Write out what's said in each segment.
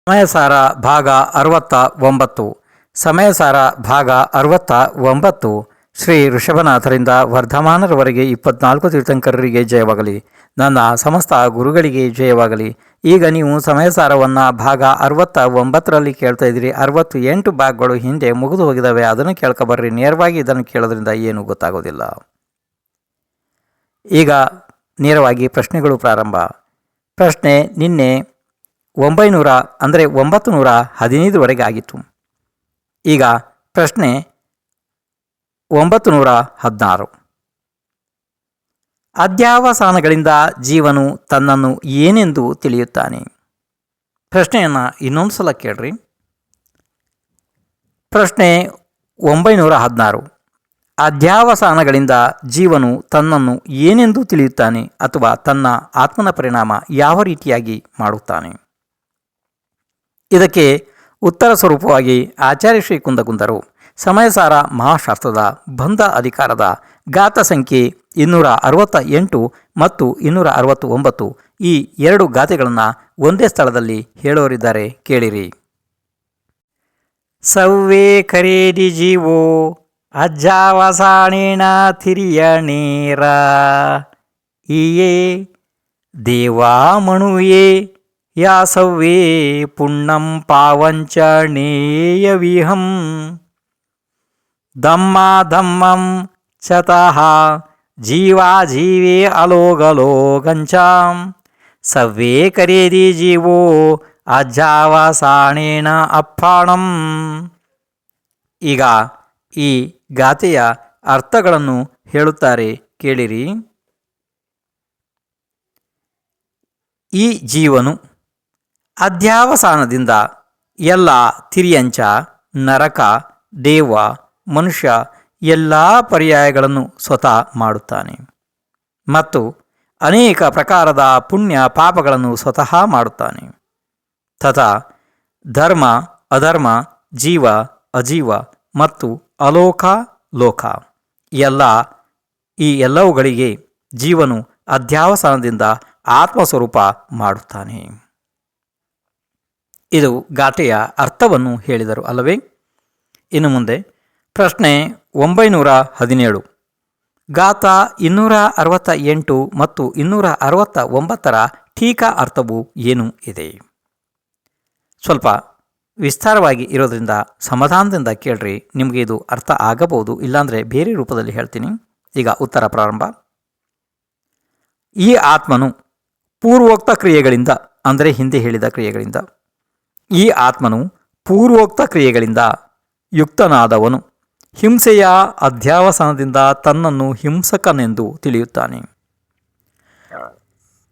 ಸಮಯಸಾರ ಭಾಗ 69. ಸಮಯಸಾರ ಭಾಗ 69. ಶ್ರೀ ಋಷಭನಾಥರಿಂದ ವರ್ಧಮಾನರವರೆಗೆ 24 ತೀರ್ಥಂಕರರಿಗೆ ಜಯವಾಗಲಿ. ನನ್ನ ಸಮಸ್ತ ಗುರುಗಳಿಗೆ ಜಯವಾಗಲಿ. ಈಗ ನೀವು ಸಮಯಸಾರವನ್ನು ಭಾಗ 69ರಲ್ಲಿ ಕೇಳ್ತಾ ಇದ್ದೀರಿ. 68 ಭಾಗಗಳು ಹಿಂದೆ ಮುಗಿದು ಹೋಗಿದ್ದಾವೆ. ಅದನ್ನು ಕೇಳ್ಕೊಬರ್ರಿ. ನೇರವಾಗಿ ಇದನ್ನು ಕೇಳೋದ್ರಿಂದ ಏನೂ ಗೊತ್ತಾಗೋದಿಲ್ಲ. ಈಗ ನೇರವಾಗಿ ಪ್ರಶ್ನೆಗಳು ಪ್ರಾರಂಭ. ಪ್ರಶ್ನೆ ನಿನ್ನೆ 900 ಅಂದರೆ 915ವರೆಗೆ ಆಗಿತ್ತು. ಈಗ ಪ್ರಶ್ನೆ 916. ಅಧ್ಯಾವಸಾನಗಳಿಂದ ಜೀವನು ತನ್ನನ್ನು ಏನೆಂದು ತಿಳಿಯುತ್ತಾನೆ? ಪ್ರಶ್ನೆಯನ್ನು ಇನ್ನೊಂದು ಸಲ ಕೇಳ್ರಿ. ಪ್ರಶ್ನೆ 916. ಅಧ್ಯಾವಸಾನಗಳಿಂದ ಜೀವನು ತನ್ನನ್ನು ಏನೆಂದು ತಿಳಿಯುತ್ತಾನೆ ಅಥವಾ ತನ್ನ ಆತ್ಮನ ಪರಿಣಾಮ ಯಾವ ರೀತಿಯಾಗಿ ಮಾಡುತ್ತಾನೆ? ಇದಕ್ಕೆ ಉತ್ತರ ಸ್ವರೂಪವಾಗಿ ಆಚಾರ್ಯ ಶ್ರೀ ಕುಂದಗುಂದರು ಸಮಯಸಾರ ಮಹಾಶಾಸ್ತ್ರದ ಬಂಧ ಅಧಿಕಾರದ ಗಾತ ಸಂಖ್ಯೆ 268 ಮತ್ತು 269 ಈ ಎರಡು ಗಾಥೆಗಳನ್ನು ಒಂದೇ ಸ್ಥಳದಲ್ಲಿ ಹೇಳೋರಿದ್ದಾರೆ, ಕೇಳಿರಿ. ಸವ್ವೇ ಖರೇದಿ ಜೀವೋ ಅಜ್ಜಾವಸಾಣೇನ ತಿರಿಯಣೇರ ಈಯೇ ದೇವಾಮಣುಯೇ ಯಾ ಸವ್ವೇ ಪುಣ್ಣಂ ಪಾವಂಚಣೇಯವಿಹಂ ಧಮ್ಮಂ ಚತಃ ಜೀವಾ ಜೀವೇ ಅಲೋಗಲೋಗಂಚಾಂ ಸವ್ವೇ ಕರೇದಿ ಜೀವೋ ಅಜ್ಜಾವಸಾಣೇನ ಅಪ್ಪಾಣಂ. ಈಗ ಈ ಗಾಥೆಯ ಅರ್ಥಗಳನ್ನು ಹೇಳುತ್ತಾರೆ, ಕೇಳಿರಿ. ಈ ಜೀವನು ಅಧ್ಯಾವಸಾನದಿಂದ ಎಲ್ಲ ತಿರಿಯಂಚ, ನರಕ, ದೇವ, ಮನುಷ್ಯ ಎಲ್ಲ ಪರ್ಯಾಯಗಳನ್ನು ಸ್ವತಃ ಮಾಡುತ್ತಾನೆ ಮತ್ತು ಅನೇಕ ಪ್ರಕಾರದ ಪುಣ್ಯ ಪಾಪಗಳನ್ನು ಸ್ವತಃ ಮಾಡುತ್ತಾನೆ. ತಥಾ ಧರ್ಮ, ಅಧರ್ಮ, ಜೀವ, ಅಜೀವ ಮತ್ತು ಅಲೋಕ, ಲೋಕ ಈ ಎಲ್ಲವುಗಳಿಗೆ ಜೀವನು ಅಧ್ಯಾವಸಾನದಿಂದ ಆತ್ಮಸ್ವರೂಪ ಮಾಡುತ್ತಾನೆ. ಇದು ಗಾಥೆಯ ಅರ್ಥವನ್ನು ಹೇಳಿದರು ಅಲ್ಲವೇ? ಇನ್ನು ಮುಂದೆ ಪ್ರಶ್ನೆ 917. ಗಾಥಾ 268 ಮತ್ತು 269ರ ಟೀಕಾ ಅರ್ಥವು ಏನು ಇದೆ? ಸ್ವಲ್ಪ ವಿಸ್ತಾರವಾಗಿ ಇರೋದ್ರಿಂದ ಸಮಾಧಾನದಿಂದ ಕೇಳ್ರಿ. ನಿಮಗೆ ಇದು ಅರ್ಥ ಆಗಬಹುದು, ಇಲ್ಲಾಂದರೆ ಬೇರೆ ರೂಪದಲ್ಲಿ ಹೇಳ್ತೀನಿ. ಈಗ ಉತ್ತರ ಪ್ರಾರಂಭ. ಈ ಆತ್ಮನು ಪೂರ್ವೋಕ್ತ ಕ್ರಿಯೆಗಳಿಂದ, ಅಂದರೆ ಹಿಂದೆ ಹೇಳಿದ ಕ್ರಿಯೆಗಳಿಂದ, ಈ ಆತ್ಮನು ಪೂರ್ವೋಕ್ತ ಕ್ರಿಯೆಗಳಿಂದ ಯುಕ್ತನಾದವನು ಹಿಂಸೆಯ ಅಧ್ಯಾವಸಾನದಿಂದ ತನ್ನನ್ನು ಹಿಂಸಕನೆಂದು ತಿಳಿಯುತ್ತಾನೆ.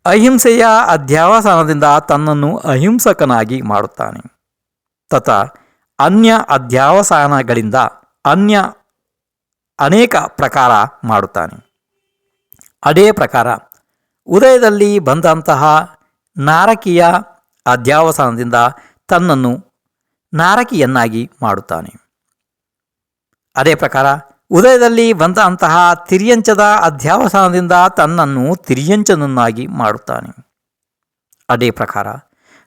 ಅಹಿಂಸೆಯ ಅಧ್ಯಾವಸಾನದಿಂದ ತನ್ನನ್ನು ಅಹಿಂಸಕನಾಗಿ ಮಾಡುತ್ತಾನೆ. ತಥಾ ಅನ್ಯ ಅಧ್ಯಾವಸಾನಗಳಿಂದ ಅನೇಕ ಪ್ರಕಾರ ಮಾಡುತ್ತಾನೆ. ಅದೇ ಪ್ರಕಾರ ಉದಯದಲ್ಲಿ ಬಂದಂತಹ ನಾರಕೀಯ ಅಧ್ಯಾವಸಾನದಿಂದ ತನ್ನನ್ನು ನಾರಕಿಯನ್ನಾಗಿ ಮಾಡುತ್ತಾನೆ. ಅದೇ ಪ್ರಕಾರ ಉದಯದಲ್ಲಿ ಬಂದಂತಹ ತಿರ್ಯಂಚದ ಅಧ್ಯಾವಸಾನದಿಂದ ತನ್ನನ್ನು ತಿರ್ಯಂಚನನ್ನಾಗಿ ಮಾಡುತ್ತಾನೆ. ಅದೇ ಪ್ರಕಾರ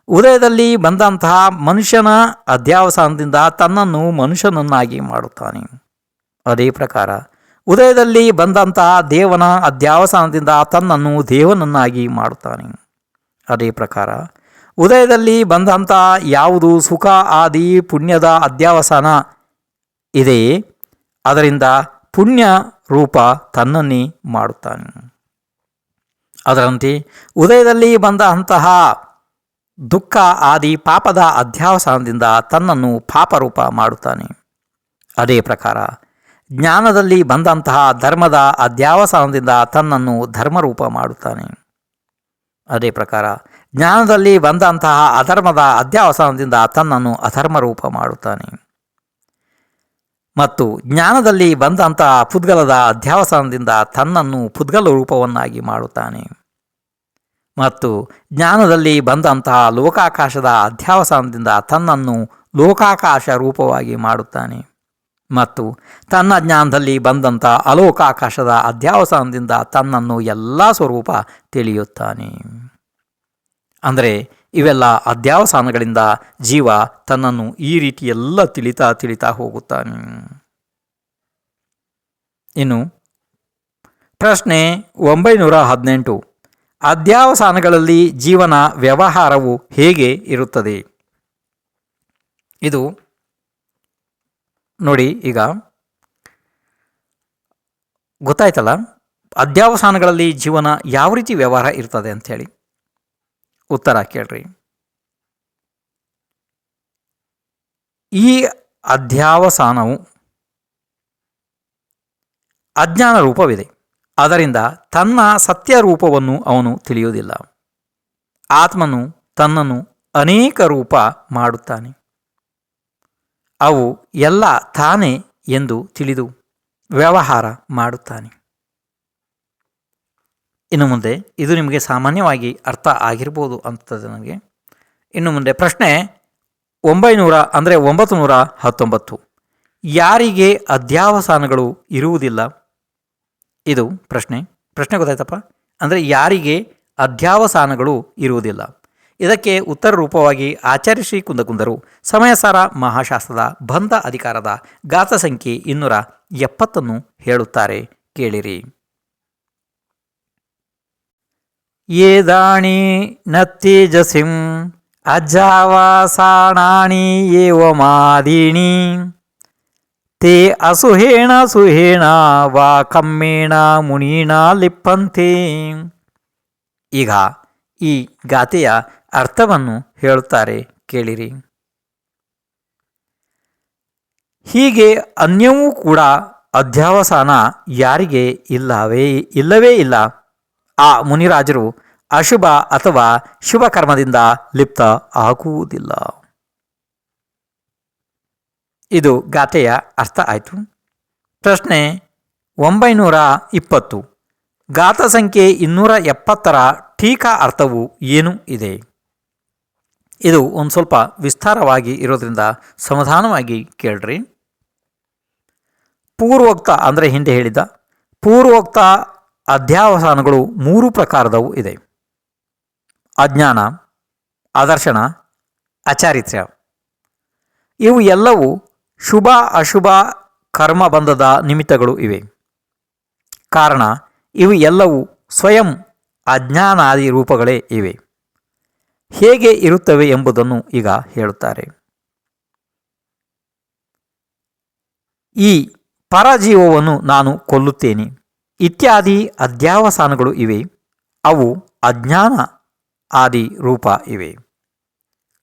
ಉದಯದಲ್ಲಿ ಬಂದಂತಹ ಮನುಷ್ಯನ ಅಧ್ಯಾವಸಾನದಿಂದ ತನ್ನನ್ನು ಮನುಷ್ಯನನ್ನಾಗಿ ಮಾಡುತ್ತಾನೆ. ಅದೇ ಪ್ರಕಾರ ಉದಯದಲ್ಲಿ ಬಂದಂತಹ ದೇವನ ಅಧ್ಯಾವಸಾನದಿಂದ ತನ್ನನ್ನು ದೇವನನ್ನಾಗಿ ಮಾಡುತ್ತಾನೆ. ಅದೇ ಪ್ರಕಾರ ಉದಯದಲ್ಲಿ ಬಂದಂತಹ ಯಾವುದು ಸುಖ ಆದಿ ಪುಣ್ಯದ ಅಧ್ಯಾವಸಾನ ಇದೆಯೇ ಅದರಿಂದ ಪುಣ್ಯ ರೂಪ ತನ್ನನ್ನೇ ಮಾಡುತ್ತಾನೆ. ಅದರಂತೆ ಉದಯದಲ್ಲಿ ಬಂದಂತಹ ದುಃಖ ಆದಿ ಪಾಪದ ಅಧ್ಯಾವಸಾನದಿಂದ ತನ್ನನ್ನು ಪಾಪರೂಪ ಮಾಡುತ್ತಾನೆ. ಅದೇ ಪ್ರಕಾರ ಜ್ಞಾನದಲ್ಲಿ ಬಂದಂತಹ ಧರ್ಮದ ಅಧ್ಯಾವಸಾನದಿಂದ ತನ್ನನ್ನು ಧರ್ಮರೂಪ ಮಾಡುತ್ತಾನೆ. ಅದೇ ಪ್ರಕಾರ ಜ್ಞಾನದಲ್ಲಿ ಬಂದಂತಹ ಅಧರ್ಮದ ಅಧ್ಯಾವಸಾನದಿಂದ ತನ್ನನ್ನು ಅಧರ್ಮರೂಪ ಮಾಡುತ್ತಾನೆ. ಮತ್ತು ಜ್ಞಾನದಲ್ಲಿ ಬಂದಂತಹ ಪುದ್ಗಲದ ಅಧ್ಯಾವಸಾನದಿಂದ ತನ್ನನ್ನು ಪುದ್ಗಲ ರೂಪವನ್ನಾಗಿ ಮಾಡುತ್ತಾನೆ. ಮತ್ತು ಜ್ಞಾನದಲ್ಲಿ ಬಂದಂತಹ ಲೋಕಾಕಾಶದ ಅಧ್ಯಾವಸಾನದಿಂದ ತನ್ನನ್ನು ಲೋಕಾಕಾಶ ರೂಪವಾಗಿ ಮಾಡುತ್ತಾನೆ. ಮತ್ತು ತನ್ನ ಜ್ಞಾನದಲ್ಲಿ ಬಂದಂಥ ಅಲೋಕಾಕಾಶದ ಅಧ್ಯಾವಸಾನದಿಂದ ತನ್ನನ್ನು ಎಲ್ಲ ಸ್ವರೂಪ ತಿಳಿಯುತ್ತಾನೆ. ಅಂದರೆ ಇವೆಲ್ಲ ಅಧ್ಯಾವಸಾನಗಳಿಂದ ಜೀವ ತನ್ನನ್ನು ಈ ರೀತಿ ಎಲ್ಲ ತಿಳಿತಾ ಹೋಗುತ್ತಾನೆ. ಇನ್ನು ಪ್ರಶ್ನೆ 918, ಅಧ್ಯಾವಸಾನಗಳಲ್ಲಿ ಜೀವನ ವ್ಯವಹಾರವು ಹೇಗೆ ಇರುತ್ತದೆ? ಇದು ನೋಡಿ, ಈಗ ಗೊತ್ತಾಯ್ತಲ್ಲ, ಅಧ್ಯಾವಸಾನಗಳಲ್ಲಿ ಜೀವನ ಯಾವ ರೀತಿ ವ್ಯವಹಾರ ಇರ್ತದೆ ಅಂಥೇಳಿ. ಉತ್ತರ ಕೇಳ್ರಿ. ಈ ಅಧ್ಯಾವಸಾನವು ಅಜ್ಞಾನ ರೂಪವಿದೆ. ಅದರಿಂದ ತನ್ನ ಸತ್ಯ ರೂಪವನ್ನು ಅವನು ತಿಳಿಯುವುದಿಲ್ಲ. ಆತ್ಮನು ತನ್ನನ್ನು ಅನೇಕ ರೂಪ ಮಾಡುತ್ತಾನೆ. ಅವು ಎಲ್ಲ ತಾನೇ ಎಂದು ತಿಳಿದು ವ್ಯವಹಾರ ಮಾಡುತ್ತಾನೆ. ಇನ್ನು ಮುಂದೆ ಇದು ನಿಮಗೆ ಸಾಮಾನ್ಯವಾಗಿ ಅರ್ಥ ಆಗಿರ್ಬೋದು ಅಂತದೆ ನನಗೆ. ಇನ್ನು ಮುಂದೆ ಪ್ರಶ್ನೆ 919, ಯಾರಿಗೆ ಅಧ್ಯಾವಸಾನಗಳು ಇರುವುದಿಲ್ಲ? ಇದು ಪ್ರಶ್ನೆ ಗೊತ್ತಾಯ್ತಪ್ಪ. ಅಂದರೆ ಯಾರಿಗೆ ಅಧ್ಯಾವಸಾನಗಳು ಇರುವುದಿಲ್ಲ? ಇದಕ್ಕೆ ಉತ್ತರ ರೂಪವಾಗಿ ಆಚಾರ್ಯ ಶ್ರೀ ಕುಂದಕುಂದರು ಸಮಯಸಾರ ಮಹಾಶಾಸ್ತ್ರದ ಬಂಧ ಅಧಿಕಾರದ ಗಾತ ಸಂಖ್ಯೆ 270 ಹೇಳುತ್ತಾರೆ, ಕೇಳಿರಿ. ಏದಾಣಿ ನತ್ತೇಜಸಿಂ ಅಜ್ಜಾವಸಾಣಾಣಿ ಏವಮಾದೀನಿ ತೇ ಅಸುಹೇಣ ಸುಹೇಣ ವಾ ಕಮ್ಮೇಣ ಮುನೀಣ ಲಿಪ್ಪಂತೆ. ಈಗ ಈ ಗಾಥೆಯ ಅರ್ಥವನ್ನು ಹೇಳುತ್ತಾರೆ, ಕೇಳಿರಿ. ಹೀಗೆ ಅನ್ಯವೂ ಕೂಡ ಅಧ್ಯಾವಸಾನ ಯಾರಿಗೆ ಇಲ್ಲವೇ ಇಲ್ಲ, ಆ ಮುನಿರಾಜರು ಅಶುಭ ಅಥವಾ ಶುಭ ಕರ್ಮದಿಂದ ಲಿಪ್ತ ಆಗುವುದಿಲ್ಲ. ಇದು ಗಾಥೆಯ ಅರ್ಥ ಆಯಿತು. ಪ್ರಶ್ನೆ 920, ಗಾಥ ಸಂಖ್ಯೆ 270ರ ಟೀಕಾ ಅರ್ಥವು ಏನು ಇದೆ? ಇದು ಒಂದು ಸ್ವಲ್ಪ ವಿಸ್ತಾರವಾಗಿ ಇರೋದ್ರಿಂದ ಸಮಾಧಾನವಾಗಿ ಕೇಳ್ರಿ. ಪೂರ್ವೋಕ್ತ ಅಂದರೆ ಹಿಂದೆ ಹೇಳಿದ ಪೂರ್ವೋಕ್ತ ಅಧ್ಯಾವಸಾನಗಳು 3 ಪ್ರಕಾರದವು ಇದೆ: ಅಜ್ಞಾನ, ಆದರ್ಶನ, ಅಚಾರಿತ್ರ್ಯ. ಇವು ಎಲ್ಲವೂ ಶುಭ ಅಶುಭ ಕರ್ಮಬಂಧದ ನಿಮಿತ್ತಗಳು ಇವೆ. ಕಾರಣ ಇವು ಎಲ್ಲವೂ ಸ್ವಯಂ ಅಜ್ಞಾನಾದಿ ರೂಪಗಳೇ ಇವೆ. ಹೇಗೆ ಇರುತ್ತವೆ ಎಂಬುದನ್ನು ಈಗ ಹೇಳುತ್ತಾರೆ. ಈ ಪರಜೀವವನ್ನು ನಾನು ಕೊಲ್ಲುತ್ತೇನೆ ಇತ್ಯಾದಿ ಅಧ್ಯಾವಸಾನಗಳು ಇವೆ. ಅವು ಅಜ್ಞಾನ ಆದಿ ರೂಪ ಇವೆ.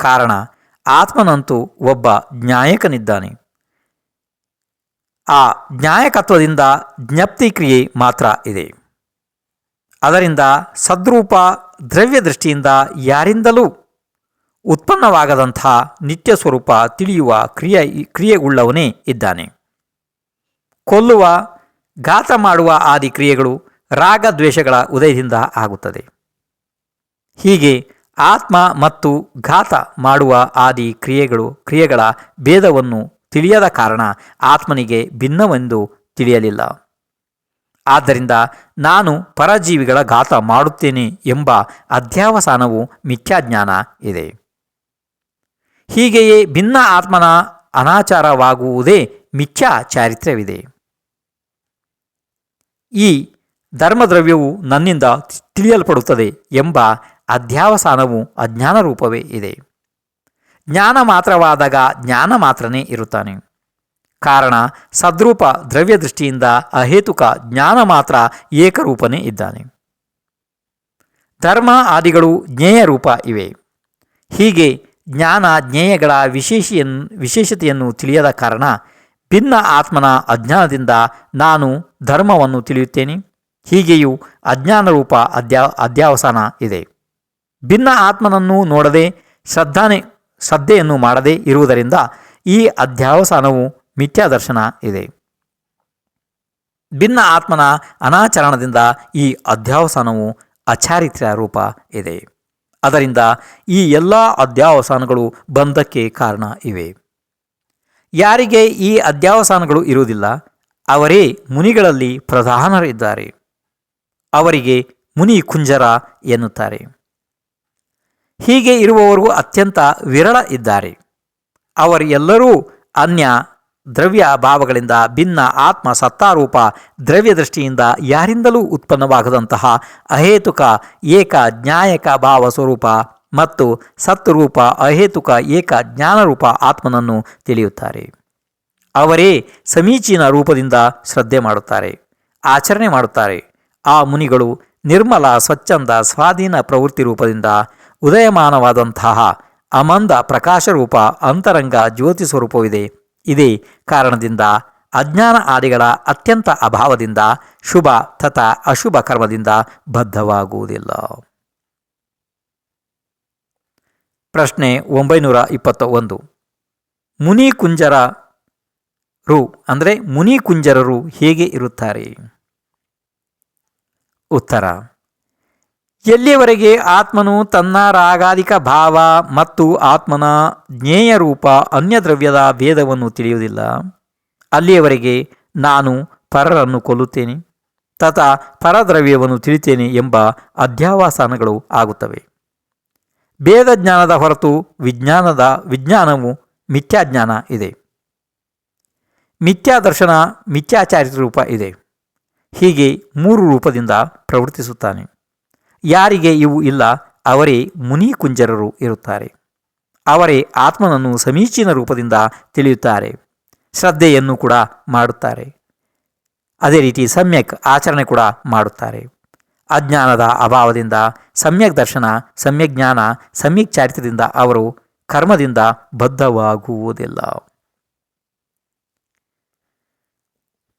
ಕಾರಣ ಆತ್ಮನಂತೂ ಒಬ್ಬ ಜ್ಞಾಯಕನಿದ್ದಾನೆ. ಆ ಜ್ಞಾಯಕತ್ವದಿಂದ ಜ್ಞಪ್ತಿ ಕ್ರಿಯೆ ಮಾತ್ರ ಇದೆ. ಅದರಿಂದ ಸದ್ರೂಪ ದ್ರವ್ಯ ದೃಷ್ಟಿಯಿಂದ ಯಾರಿಂದಲೂ ಉತ್ಪನ್ನವಾಗದಂಥ ನಿತ್ಯ ಸ್ವರೂಪ ತಿಳಿಯುವ ಕ್ರಿಯೆಯುಳ್ಳವನೇ ಇದ್ದಾನೆ. ಕೊಲ್ಲುವ, ಘಾತ ಮಾಡುವ ಆದಿ ಕ್ರಿಯೆಗಳು ರಾಗದ್ವೇಷಗಳ ಉದಯದಿಂದ ಆಗುತ್ತದೆ. ಹೀಗೆ ಆತ್ಮ ಮತ್ತು ಘಾತ ಮಾಡುವ ಆದಿ ಕ್ರಿಯೆಗಳ ಭೇದವನ್ನು ತಿಳಿಯದ ಕಾರಣ ಆತ್ಮನಿಗೆ ಭಿನ್ನವೆಂದು ತಿಳಿಯಲಿಲ್ಲ. ಆದ್ದರಿಂದ ನಾನು ಪರಜೀವಿಗಳ ಘಾತ ಮಾಡುತ್ತೇನೆ ಎಂಬ ಅಧ್ಯಾವಸಾನವು ಮಿಥ್ಯಾಜ್ಞಾನ ಇದೆ. ಹೀಗೆಯೇ ಭಿನ್ನ ಆತ್ಮನ ಅನಾಚಾರವಾಗುವುದೇ ಮಿಥ್ಯಾ ಚಾರಿತ್ರ್ಯವಿದೆ. ಈ ಧರ್ಮದ್ರವ್ಯವು ನನ್ನಿಂದ ತಿಳಿಯಲ್ಪಡುತ್ತದೆ ಎಂಬ ಅಧ್ಯಾವಸಾನವು ಅಜ್ಞಾನ ರೂಪವೇ ಇದೆ. ಜ್ಞಾನ ಮಾತ್ರವಾದಾಗ ಜ್ಞಾನ ಮಾತ್ರನೇ ಇರುತ್ತಾನೆ. ಕಾರಣ ಸದ್ರೂಪ ದ್ರವ್ಯ ದೃಷ್ಟಿಯಿಂದ ಅಹೇತುಕ ಜ್ಞಾನ ಮಾತ್ರ ಏಕರೂಪನೇ ಇದ್ದಾನೆ. ಧರ್ಮ ಆದಿಗಳು ಜ್ಞೇಯ ರೂಪ ಇವೆ. ಹೀಗೆ ಜ್ಞಾನ ಜ್ಞೇಯಗಳ ವಿಶೇಷತೆಯನ್ನು ತಿಳಿಯದ ಕಾರಣ ಭಿನ್ನ ಆತ್ಮನ ಅಜ್ಞಾನದಿಂದ ನಾನು ಧರ್ಮವನ್ನು ತಿಳಿಯುತ್ತೇನೆ. ಹೀಗೆಯೂ ಅಜ್ಞಾನ ರೂಪ ಅಧ್ಯಾವಸಾನ ಇದೆ. ಭಿನ್ನ ಆತ್ಮನನ್ನು ನೋಡದೆ ಶ್ರದ್ಧೆಯನ್ನು ಮಾಡದೇ ಇರುವುದರಿಂದ ಈ ಅಧ್ಯಾವಸಾನವು ಮಿಥ್ಯಾದರ್ಶನ ಇದೆ. ಭಿನ್ನ ಆತ್ಮನ ಅನಾಚರಣದಿಂದ ಈ ಅಧ್ಯಾವಸಾನವು ಅಚಾರಿತ್ರ್ಯ ರೂಪ ಇದೆ. ಅದರಿಂದ ಈ ಎಲ್ಲ ಅಧ್ಯಾವಸಾನಗಳು ಬಂಧಕ್ಕೆ ಕಾರಣ ಇವೆ. ಯಾರಿಗೆ ಈ ಅಧ್ಯಾವಸಾನಗಳು ಇರುವುದಿಲ್ಲ ಅವರೇ ಮುನಿಗಳಲ್ಲಿ ಪ್ರಧಾನರಿದ್ದಾರೆ. ಅವರಿಗೆ ಮುನಿ ಕುಂಜರ ಎನ್ನುತ್ತಾರೆ. ಹೀಗೆ ಇರುವವರು ಅತ್ಯಂತ ವಿರಳ ಇದ್ದಾರೆ. ಅವರೆಲ್ಲರೂ ಅನ್ಯ ದ್ರವ್ಯ ಭಾವಗಳಿಂದ ಭಿನ್ನ ಆತ್ಮ ಸತ್ತಾರೂಪ ದ್ರವ್ಯ ದೃಷ್ಟಿಯಿಂದ ಯಾರಿಂದಲೂ ಉತ್ಪನ್ನವಾಗದಂತಹ ಅಹೇತುಕ ಏಕ ಜ್ಞಾಯಕ ಭಾವ ಸ್ವರೂಪ ಮತ್ತು ಸತ್ವರೂಪ ಅಹೇತುಕ ಏಕ ಜ್ಞಾನರೂಪ ಆತ್ಮನನ್ನು ತಿಳಿಯುತ್ತಾರೆ. ಅವರೇ ಸಮೀಚೀನ ರೂಪದಿಂದ ಶ್ರದ್ಧೆ ಮಾಡುತ್ತಾರೆ, ಆಚರಣೆ ಮಾಡುತ್ತಾರೆ. ಆ ಮುನಿಗಳು ನಿರ್ಮಲ ಸ್ವಚ್ಛಂದ ಸ್ವಾಧೀನ ಪ್ರವೃತ್ತಿ ರೂಪದಿಂದ ಉದಯಮಾನವಾದಂತಹ ಅಮಂದ ಪ್ರಕಾಶರೂಪ ಅಂತರಂಗ ಜ್ಯೋತಿ ಸ್ವರೂಪವಿದೆ. ಇದೇ ಕಾರಣದಿಂದ ಅಜ್ಞಾನ ಆದಿಗಳ ಅತ್ಯಂತ ಅಭಾವದಿಂದ ಶುಭ ತಥಾ ಅಶುಭ ಕರ್ಮದಿಂದ ಬದ್ಧವಾಗುವುದಿಲ್ಲ. ಪ್ರಶ್ನೆ 921. ಮುನಿಕುಂಜರರು ಹೇಗೆ ಇರುತ್ತಾರೆ? ಉತ್ತರ: ಎಲ್ಲಿಯವರೆಗೆ ಆತ್ಮನು ತನ್ನ ರಾಗಾದಿಕ ಭಾವ ಮತ್ತು ಆತ್ಮನ ಜ್ಞೇಯ ರೂಪ ಅನ್ಯ ದ್ರವ್ಯದ ಭೇದವನ್ನು ತಿಳಿಯುವುದಿಲ್ಲ, ಅಲ್ಲಿಯವರೆಗೆ ನಾನು ಪರರನ್ನು ಕೊಲ್ಲುತ್ತೇನೆ ತಥಾ ಪರದ್ರವ್ಯವನ್ನು ತಿಳಿತೇನೆ ಎಂಬ ಅಧ್ಯಾವಸಾನಗಳು ಆಗುತ್ತವೆ. ಭೇದ ಜ್ಞಾನದ ಹೊರತು ವಿಜ್ಞಾನವು ಮಿಥ್ಯಾಜ್ಞಾನ ಇದೆ. ಮಿಥ್ಯಾದರ್ಶನ ಮಿಥ್ಯಾಚಾರಿತ ರೂಪ ಇದೆ. ಹೀಗೆ 3 ರೂಪದಿಂದ ಪ್ರವರ್ತಿಸುತ್ತಾನೆ. ಯಾರಿಗೆ ಇವು ಇಲ್ಲ ಅವರೇ ಮುನಿಕುಂಜರರು ಇರುತ್ತಾರೆ. ಅವರೇ ಆತ್ಮನನ್ನು ಸಮೀಚೀನ ರೂಪದಿಂದ ತಿಳಿಯುತ್ತಾರೆ, ಶ್ರದ್ಧೆಯನ್ನು ಕೂಡ ಮಾಡುತ್ತಾರೆ. ಅದೇ ರೀತಿ ಸಮ್ಯಕ್ ಆಚರಣೆ ಕೂಡ ಮಾಡುತ್ತಾರೆ. ಅಜ್ಞಾನದ ಅಭಾವದಿಂದ ಸಮ್ಯಕ್ ದರ್ಶನ ಸಮ್ಯಕ್ ಜ್ಞಾನ ಸಮ್ಯಕ್ ಚಾರಿತ್ರದಿಂದ ಅವರು ಕರ್ಮದಿಂದ ಬದ್ಧವಾಗುವುದಿಲ್ಲ.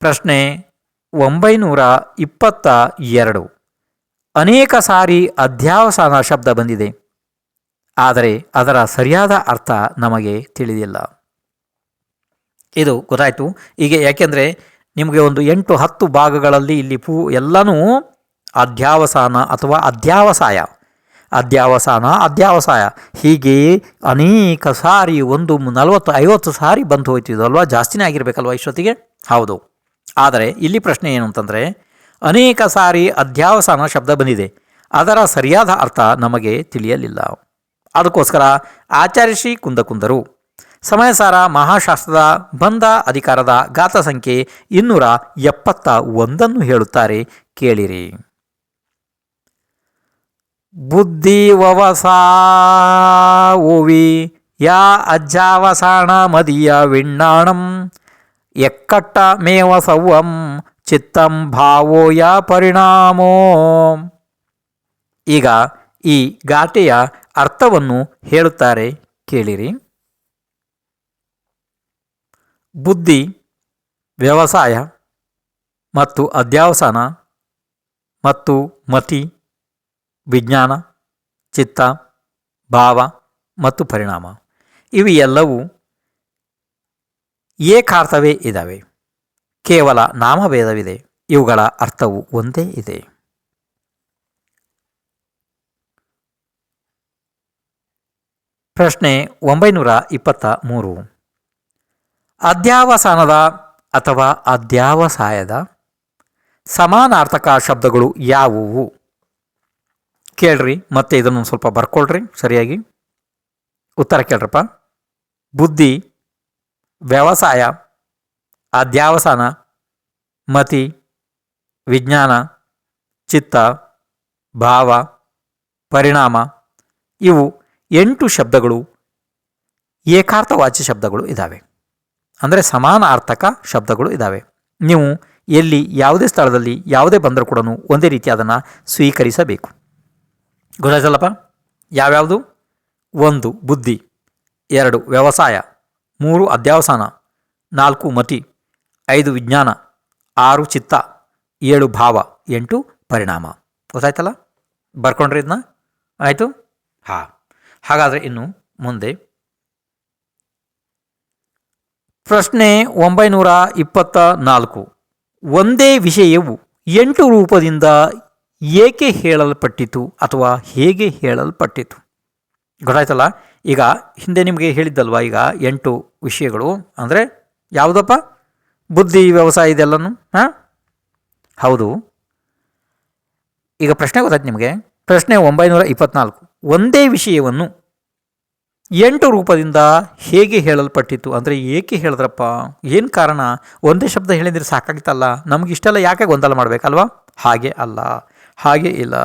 ಪ್ರಶ್ನೆ 922. ಅನೇಕ ಸಾರಿ ಅಧ್ಯಾವಸಾನ ಶಬ್ದ ಬಂದಿದೆ, ಆದರೆ ಅದರ ಸರಿಯಾದ ಅರ್ಥ ನಮಗೆ ತಿಳಿದಿಲ್ಲ. ಇದು ಗೊತ್ತಾಯಿತು. ಈಗ ಯಾಕೆಂದರೆ ನಿಮಗೆ ಒಂದು 8-10 ಭಾಗಗಳಲ್ಲಿ ಇಲ್ಲಿ ಎಲ್ಲನೂ ಅಧ್ಯಾವಸಾನ ಅಥವಾ ಅಧ್ಯಾವಸಾಯ ಹೀಗೆ ಅನೇಕ ಸಾರಿ 40-50 ಸಾರಿ ಬಂದು ಹೋಯ್ತಿದಲ್ವ, ಜಾಸ್ತಿನೇ ಆಗಿರಬೇಕಲ್ವ ಇಷ್ಟೊತ್ತಿಗೆ? ಹೌದು. ಆದರೆ ಇಲ್ಲಿ ಪ್ರಶ್ನೆ ಏನು ಅಂತಂದರೆ, ಅನೇಕ ಸಾರಿ ಅಧ್ಯಾವಸಾನ ಶಬ್ದ ಬಂದಿದೆ, ಅದರ ಸರಿಯಾದ ಅರ್ಥ ನಮಗೆ ತಿಳಿಯಲಿಲ್ಲ. ಅದಕ್ಕೋಸ್ಕರ ಆಚಾರ್ಯ ಶ್ರೀ ಕುಂದಕುಂದರು ಸಮಯಸಾರ ಮಹಾಶಾಸ್ತ್ರದ ಬಂಧ ಅಧಿಕಾರದ ಗಾತ ಸಂಖ್ಯೆ 271 ಹೇಳುತ್ತಾರೆ, ಕೇಳಿರಿ. ಬುದ್ಧಿ ವವಸಾವೋವಿ ಯಾ ಅಜ್ಜಾವಸಾಣ ಮದಿಯ ವಿಣ್ಣಾಣಂ ಎಕ್ಕಟ್ಟ ಮೇವ ಸವ್ವಂ ಚಿತ್ತಂ ಭಾವೋ ಯಾ ಪರಿಣಾಮೋ. ಈಗ ಈ ಗಾಟೆಯ ಅರ್ಥವನ್ನು ಹೇಳುತ್ತಾರೆ, ಕೇಳಿರಿ. ಬುದ್ಧಿ, ವ್ಯವಸಾಯ ಮತ್ತು ಅಧ್ಯಾವಸಾನ ಮತ್ತು ಮತಿ, ವಿಜ್ಞಾನ, ಚಿತ್ತ, ಭಾವ ಮತ್ತು ಪರಿಣಾಮ ಇವು ಎಲ್ಲವೂ ಏಕಾರ್ಥವೇ ಇದ್ದಾವೆ. ಕೇವಲ ನಾಮಭೇದವಿದೆ. ಇವುಗಳ ಅರ್ಥವು ಒಂದೇ ಇದೆ. ಪ್ರಶ್ನೆ 923. ಅಧ್ಯಾವಸಾನದ ಅಥವಾ ಅಧ್ಯಾವಸಾಯದ ಸಮಾನಾರ್ಥಕ ಶಬ್ದಗಳು ಯಾವುವು? ಕೇಳ್ರಿ, ಮತ್ತೆ ಇದನ್ನು ಸ್ವಲ್ಪ ಬರ್ಕೊಳ್ರಿ ಸರಿಯಾಗಿ. ಉತ್ತರ ಕೇಳ್ರಪ್ಪ. ಬುದ್ಧಿ, ವ್ಯವಸಾಯ, ಅಧ್ಯಾವಸಾನ, ಮತಿ, ವಿಜ್ಞಾನ, ಚಿತ್ತ, ಭಾವ, ಪರಿಣಾಮ ಇವು 8 ಶಬ್ದಗಳು ಏಕಾರ್ಥವಾಚ್ಯ ಶಬ್ದಗಳು ಇದ್ದಾವೆ. ಅಂದರೆ ಸಮಾನಾರ್ಥಕ ಶಬ್ದಗಳು ಇದ್ದಾವೆ. ನೀವು ಎಲ್ಲಿ ಯಾವುದೇ ಸ್ಥಳದಲ್ಲಿ ಯಾವುದೇ ಬಂದರೂ ಕೂಡ ಒಂದೇ ರೀತಿ ಅದನ್ನು ಸ್ವೀಕರಿಸಬೇಕು. ಗೊತ್ತಾಯ್ತಲ್ಲಪ್ಪ? ಯಾವ್ಯಾವುದು? 1 ಬುದ್ಧಿ, 2 ವ್ಯವಸಾಯ, 3 ಅಧ್ಯಾವಸಾನ, 4 ಮತಿ, 5 ವಿಜ್ಞಾನ, 6 ಚಿತ್ತ, 7 ಭಾವ, 8 ಪರಿಣಾಮ. ಗೊತ್ತಾಯ್ತಲ್ಲ? ಬರ್ಕೊಂಡ್ರಿ ಇದನ್ನ? ಆಯಿತು. ಹಾಗಾದರೆ ಇನ್ನು ಮುಂದೆ ಪ್ರಶ್ನೆ 924. ಒಂದೇ ವಿಷಯವು 8 ರೂಪದಿಂದ ಏಕೆ ಹೇಳಲ್ಪಟ್ಟಿತು ಅಥವಾ ಹೇಗೆ ಹೇಳಲ್ಪಟ್ಟಿತು? ಗೊತ್ತಾಯ್ತಲ್ಲ? ಈಗ ಹಿಂದೆ ನಿಮಗೆ ಹೇಳಿದ್ದಲ್ವ, ಈಗ 8 ವಿಷಯಗಳು ಅಂದರೆ ಯಾವುದಪ್ಪ? ಬುದ್ಧಿ, ವ್ಯವಸಾಯ ಇದೆಲ್ಲನೂ. ಹೌದು. ಈಗ ಪ್ರಶ್ನೆ ಗೊತ್ತಾಯ್ತು ನಿಮಗೆ. ಪ್ರಶ್ನೆ 924. ಒಂದೇ ವಿಷಯವನ್ನು 8 ರೂಪದಿಂದ ಹೇಗೆ ಹೇಳಲ್ಪಟ್ಟಿತು ಅಂದರೆ ಏಕೆ ಹೇಳಿದ್ರಪ್ಪ, ಏನು ಕಾರಣ? ಒಂದೇ ಶಬ್ದ ಹೇಳಿದರೆ ಸಾಕಾಗಿತ್ತಲ್ಲ, ನಮಗಿಷ್ಟೆಲ್ಲ ಯಾಕೆ ಗೊಂದಲ ಮಾಡಬೇಕಲ್ವಾ? ಹಾಗೆ ಅಲ್ಲ, ಹಾಗೆ ಇಲ್ಲ.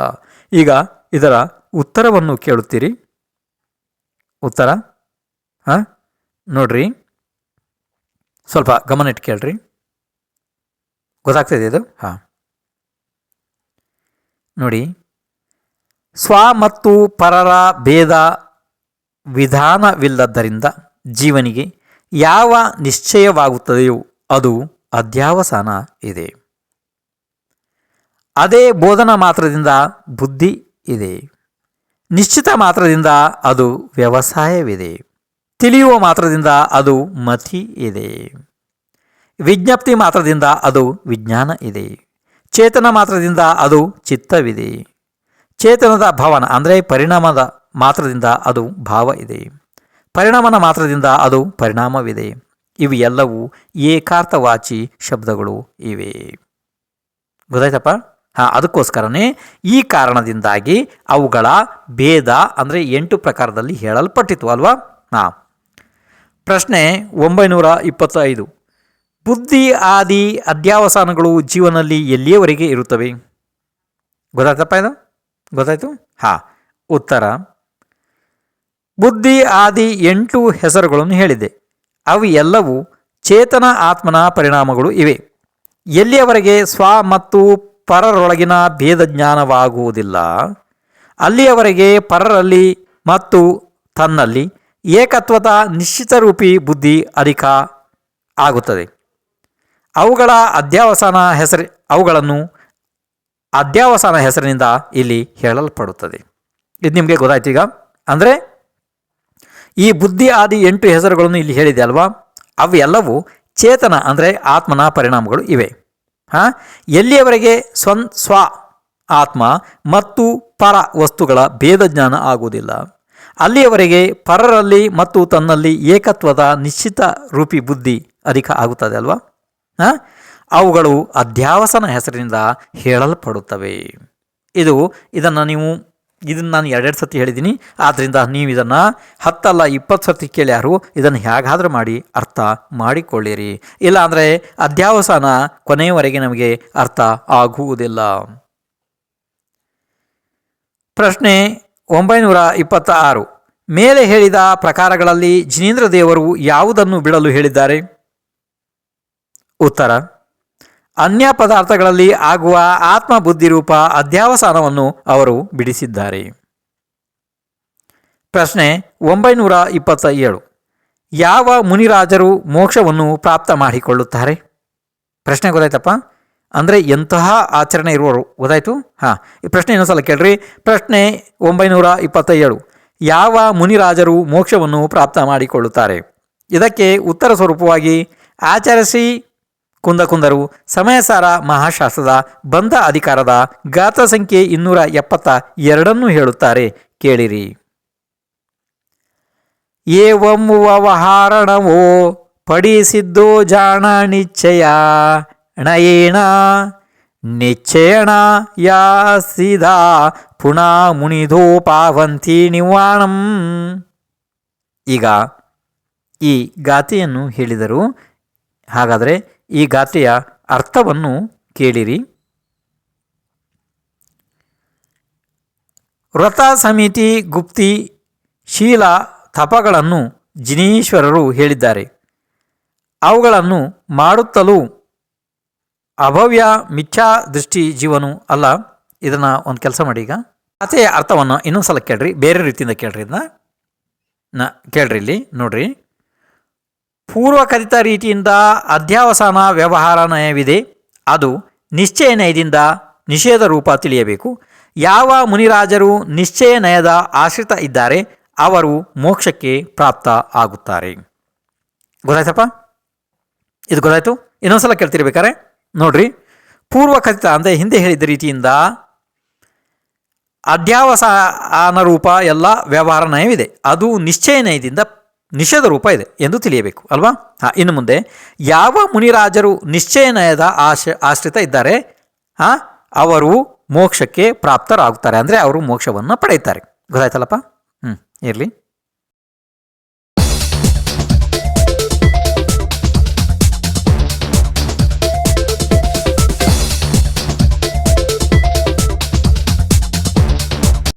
ಈಗ ಇದರ ಉತ್ತರವನ್ನು ಕೇಳುತ್ತೀರಿ. ಉತ್ತರ ನೋಡ್ರಿ, ಸ್ವಲ್ಪ ಗಮನ ಇಟ್ಟು ಕೇಳ್ರಿ, ಗೊತ್ತಾಗ್ತದೆ ಇದು. ನೋಡಿ, ಸ್ವ ಮತ್ತು ಪರರ ಭೇದ ವಿಧಾನವಿಲ್ಲದ್ದರಿಂದ ಜೀವನಿಗೆ ಯಾವ ನಿಶ್ಚಯವಾಗುತ್ತದೆಯೋ ಅದು ಅಧ್ಯಾವಸಾನ ಇದೆ. ಅದೇ ಬೋಧನಾ ಮಾತ್ರದಿಂದ ಬುದ್ಧಿ ಇದೆ. ನಿಶ್ಚಿತ ಮಾತ್ರದಿಂದ ಅದು ವ್ಯವಸಾಯವಿದೆ. ತಿಳಿಯುವ ಮಾತ್ರದಿಂದ ಅದು ಮತಿ ಇದೆ. ವಿಜ್ಞಪ್ತಿ ಮಾತ್ರದಿಂದ ಅದು ವಿಜ್ಞಾನ ಇದೆ. ಚೇತನ ಮಾತ್ರದಿಂದ ಅದು ಚಿತ್ತವಿದೆ. ಚೇತನದ ಭವನ ಅಂದರೆ ಪರಿಣಾಮದ ಮಾತ್ರದಿಂದ ಅದು ಭಾವ ಇದೆ. ಪರಿಣಾಮನ ಮಾತ್ರದಿಂದ ಅದು ಪರಿಣಾಮವಿದೆ. ಇವು ಎಲ್ಲವೂ ಏಕಾರ್ಥವಾಚಿ ಶಬ್ದಗಳು ಇವೆ. ಗೊತ್ತಾಯ್ತಪ್ಪ? ಅದಕ್ಕೋಸ್ಕರನೇ ಈ ಕಾರಣದಿಂದಾಗಿ ಅವುಗಳ ಭೇದ ಅಂದರೆ 8 ಪ್ರಕಾರದಲ್ಲಿ ಹೇಳಲ್ಪಟ್ಟಿತು ಅಲ್ವಾ? ಪ್ರಶ್ನೆ 925. ಬುದ್ಧಿ ಆದಿ ಅಧ್ಯಾವಸಾನಗಳು ಜೀವನದಲ್ಲಿ ಎಲ್ಲಿಯವರೆಗೆ ಇರುತ್ತವೆ? ಗೊತ್ತಾಯ್ತಪ್ಪ ಇದು? ಗೊತ್ತಾಯ್ತು? ಉತ್ತರ, ಬುದ್ಧಿ ಆದಿ 8 ಹೆಸರುಗಳನ್ನು ಹೇಳಿದೆ. ಅವು ಎಲ್ಲವೂ ಚೇತನ ಆತ್ಮನ ಪರಿಣಾಮಗಳು ಇವೆ. ಎಲ್ಲಿಯವರೆಗೆ ಸ್ವ ಮತ್ತು ಪರರೊಳಗಿನ ಭೇದ ಜ್ಞಾನವಾಗುವುದಿಲ್ಲ ಅಲ್ಲಿಯವರೆಗೆ ಪರರಲ್ಲಿ ಮತ್ತು ತನ್ನಲ್ಲಿ ಏಕತ್ವದ ನಿಶ್ಚಿತ ರೂಪಿ ಬುದ್ಧಿ ಅಧಿಕ ಆಗುತ್ತದೆ. ಅವುಗಳನ್ನು ಅಧ್ಯಾವಸಾನ ಹೆಸರಿನಿಂದ ಇಲ್ಲಿ ಹೇಳಲ್ಪಡುತ್ತದೆ. ಇದು ನಿಮಗೆ ಗೊತ್ತಾಯ್ತು ಈಗ? ಅಂದರೆ ಈ ಬುದ್ಧಿ ಆದಿ 8 ಹೆಸರುಗಳನ್ನು ಇಲ್ಲಿ ಹೇಳಿದೆ ಅಲ್ವಾ? ಅವು ಎಲ್ಲವೂ ಚೇತನ ಅಂದರೆ ಆತ್ಮನ ಪರಿಣಾಮಗಳು ಇವೆ. ಎಲ್ಲಿಯವರೆಗೆ ಸ್ವ ಆತ್ಮ ಮತ್ತು ಪರ ವಸ್ತುಗಳ ಭೇದ ಜ್ಞಾನ ಆಗುವುದಿಲ್ಲ ಅಲ್ಲಿಯವರೆಗೆ ಪರರಲ್ಲಿ ಮತ್ತು ತನ್ನಲ್ಲಿ ಏಕತ್ವದ ನಿಶ್ಚಿತ ರೂಪಿ ಬುದ್ಧಿ ಅಧಿಕ ಆಗುತ್ತದೆ ಅಲ್ವಾ? ಅವುಗಳು ಅಧ್ಯಾವಸನ ಹೆಸರಿನಿಂದ ಹೇಳಲ್ಪಡುತ್ತವೆ. ಇದನ್ನು ನಾನು 2 ಸತಿ ಹೇಳಿದ್ದೀನಿ. ಆದ್ದರಿಂದ ನೀವು ಇದನ್ನು 10 ಅಲ್ಲ 20 ಸತಿ ಕೇಳ್ಯಾರು ಇದನ್ನು ಹೇಗಾದರೂ ಮಾಡಿ ಅರ್ಥ ಮಾಡಿಕೊಳ್ಳಿರಿ. ಇಲ್ಲ ಅಂದರೆ ಅಧ್ಯಾವಸಾನ ಕೊನೆಯವರೆಗೆ ನಮಗೆ ಅರ್ಥ ಆಗುವುದಿಲ್ಲ. ಪ್ರಶ್ನೆ 926. ಮೇಲೆ ಹೇಳಿದ ಪ್ರಕಾರಗಳಲ್ಲಿ ಜಿನೇಂದ್ರ ದೇವರು ಯಾವುದನ್ನು ಬಿಡಲು ಹೇಳಿದ್ದಾರೆ? ಉತ್ತರ, ಅನ್ಯ ಪದಾರ್ಥಗಳಲ್ಲಿ ಆಗುವ ಆತ್ಮ ಬುದ್ಧಿರೂಪ ಅಧ್ಯಾವಸಾನವನ್ನು ಅವರು ಬಿಡಿಸಿದ್ದಾರೆ. ಪ್ರಶ್ನೆ 927. ಯಾವ ಮುನಿರಾಜರು ಮೋಕ್ಷವನ್ನು ಪ್ರಾಪ್ತ ಮಾಡಿಕೊಳ್ಳುತ್ತಾರೆ? ಪ್ರಶ್ನೆ ಗೊತ್ತಾಯ್ತಪ್ಪ? ಅಂದರೆ ಎಂತಹ ಆಚರಣೆ ಇರುವವರು. ಗೊತ್ತಾಯ್ತು? ಈ ಪ್ರಶ್ನೆ ಇನ್ನೊಂದ್ಸಲ ಕೇಳ್ರಿ. ಪ್ರಶ್ನೆ 927. ಯಾವ ಮುನಿರಾಜರು ಮೋಕ್ಷವನ್ನು ಪ್ರಾಪ್ತ ಮಾಡಿಕೊಳ್ಳುತ್ತಾರೆ? ಇದಕ್ಕೆ ಉತ್ತರ ಸ್ವರೂಪವಾಗಿ ಆಚಾರ್ಯ ಕುಂದಕುಂದರು ಸಮಯಸಾರ ಮಹಾಶಾಸ್ತ್ರದ ಬಂಧ ಅಧಿಕಾರದ ಗಾತ್ರ ಸಂಖ್ಯೆ 272 ಹೇಳುತ್ತಾರೆ, ಕೇಳಿರಿ. ಏವಂ ವ್ಯವಹಾರಣವೋ ಪಡಿಸಿದ್ದೋ ಜಾಣ ನಿಶ್ಚಯ ಣಯೇಣ ನಿಶ್ಚಯಣ ಯಾಸಿದ ಪುನಃ ಮುನಿಧೋ ಪಾವಂತಿ ನಿವಾಣಂ. ಈಗ ಈ ಗಾಥೆಯನ್ನು ಹೇಳಿದರು. ಹಾಗಾದರೆ ಈ ಗಾಥೆಯ ಅರ್ಥವನ್ನು ಕೇಳಿರಿ. ವ್ರತ ಸಮಿತಿ ಗುಪ್ತಿ ಶೀಲ ತಪಗಳನ್ನು ಜಿನೇಶ್ವರರು ಹೇಳಿದ್ದಾರೆ. ಅವುಗಳನ್ನು ಮಾಡುತ್ತಲೂ ಅಭವ್ಯ ಮಿಥ್ಯಾ ದೃಷ್ಟಿ ಜೀವನು ಅಲ್ಲ. ಇದನ್ನು ಒಂದು ಕೆಲಸ ಮಾಡಿ. ಈಗ ಕಥೆಯ ಅರ್ಥವನ್ನು ಇನ್ನೊಂದು ಸಲ ಕೇಳ್ರಿ, ಬೇರೆ ರೀತಿಯಿಂದ ಕೇಳ್ರಿ. ಇದನ್ನ ಕೇಳ್ರಿ. ಇಲ್ಲಿ ನೋಡ್ರಿ, ಪೂರ್ವಕಥಿತ ರೀತಿಯಿಂದ ಅಧ್ಯಾವಸಾನ ವ್ಯವಹಾರ ನಯವಿದೆ. ಅದು ನಿಶ್ಚಯ ನಯದಿಂದ ನಿಷೇಧ ರೂಪ ತಿಳಿಯಬೇಕು. ಯಾವ ಮುನಿರಾಜರು ನಿಶ್ಚಯ ನಯದ ಆಶ್ರಿತ ಇದ್ದಾರೆ ಅವರು ಮೋಕ್ಷಕ್ಕೆ ಪ್ರಾಪ್ತ ಆಗುತ್ತಾರೆ. ಗೊತ್ತಾಯ್ತಪ್ಪ? ಇದು ಗೊತ್ತಾಯ್ತು? ಇನ್ನೊಂದ್ಸಲ ಕೇಳ್ತಿರ್ಬೇಕಾರೆ ನೋಡ್ರಿ, ಪೂರ್ವಕಥಿತ ಅಂದರೆ ಹಿಂದೆ ಹೇಳಿದ ರೀತಿಯಿಂದ ಅಧ್ಯಾವಸಾನ ರೂಪ ಎಲ್ಲ ವ್ಯವಹಾರ ನಯವಿದೆ. ಅದು ನಿಶ್ಚಯ ನಯದಿಂದ ನಿಷೇಧ ರೂಪ ಇದೆ ಎಂದು ತಿಳಿಯಬೇಕು ಅಲ್ವಾ? ಇನ್ನು ಮುಂದೆ ಯಾವ ಮುನಿರಾಜರು ನಿಶ್ಚಯ ನಯದ ಆಶ್ರಿತ ಇದ್ದಾರೆ ಅವರು ಮೋಕ್ಷಕ್ಕೆ ಪ್ರಾಪ್ತರಾಗುತ್ತಾರೆ, ಅಂದರೆ ಅವರು ಮೋಕ್ಷವನ್ನು ಪಡೆಯುತ್ತಾರೆ. ಗೊತ್ತಾಯ್ತಲ್ಲಪ್ಪ? ಇರಲಿ.